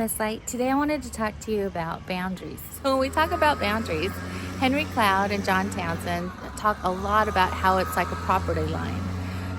Westlight. Today I wanted to talk to you about boundaries. So when we talk about boundaries, Henry Cloud and John Townsend talk a lot about how it's like a property line.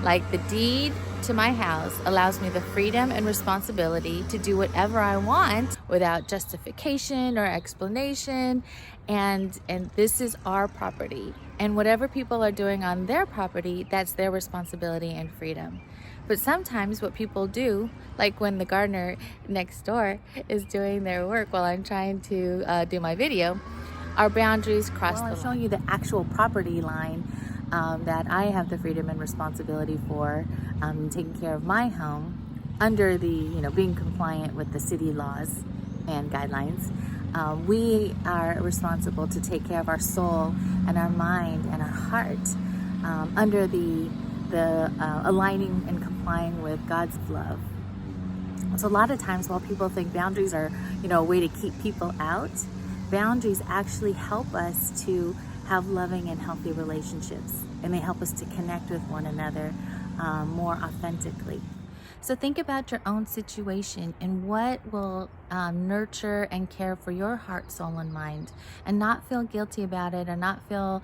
Like the deed to my house allows me the freedom and responsibility to do whatever I want without justification or explanation. And this is our property. And whatever people are doing on their property, that's their responsibility and freedom. But sometimes what people do, like when the gardener next door is doing their work while I'm trying to do my video, our boundaries cross the line. I'm showing you the actual property line that I have the freedom and responsibility for taking care of my home under the, being compliant with the city laws and guidelines. We are responsible to take care of our soul and our mind and our heart under the aligning and complying with God's love. So a lot of times while people think boundaries are, a way to keep people out, boundaries actually help us to have loving and healthy relationships, and they help us to connect with one another more authentically. So think about your own situation and what will nurture and care for your heart, soul, and mind, and not feel guilty about it, or not feel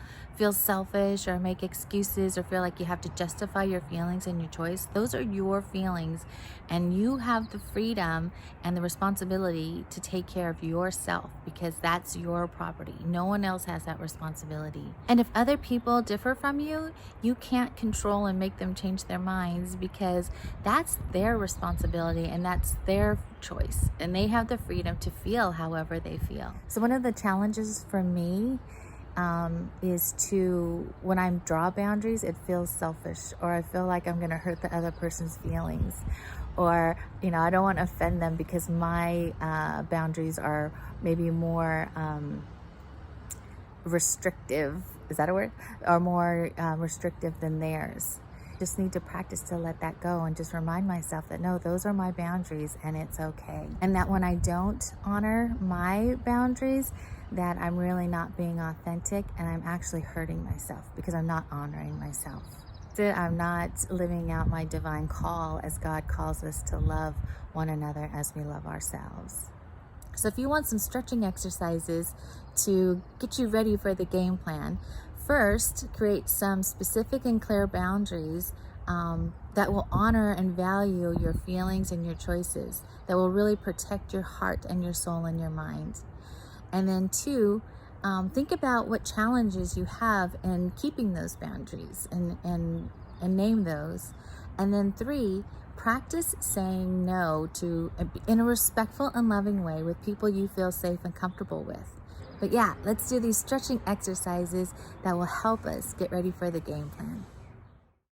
selfish or make excuses or feel like you have to justify your feelings and your choice. Those are your feelings, and you have the freedom and the responsibility to take care of yourself because that's your property. No one else has that responsibility. And if other people differ from you, you can't control and make them change their minds because that's their responsibility and that's their choice, and they have the freedom to feel however they feel. So one of the challenges for me is to, when I draw boundaries, it feels selfish, or I feel like I'm going to hurt the other person's feelings, or I don't want to offend them because my boundaries are maybe more restrictive, is that a word, or more restrictive than theirs. Just need to practice to let that go and just remind myself that no, those are my boundaries and it's okay. And that when I don't honor my boundaries, that I'm really not being authentic and I'm actually hurting myself because I'm not honoring myself. I'm not living out my divine call as God calls us to love one another as we love ourselves. So if you want some stretching exercises to get you ready for the game plan, first, create some specific and clear boundaries that will honor and value your feelings and your choices, that will really protect your heart and your soul and your mind. And then two, think about what challenges you have in keeping those boundaries and name those. And then three, practice saying no to, in a respectful and loving way, with people you feel safe and comfortable with. But yeah, let's do these stretching exercises that will help us get ready for the game plan.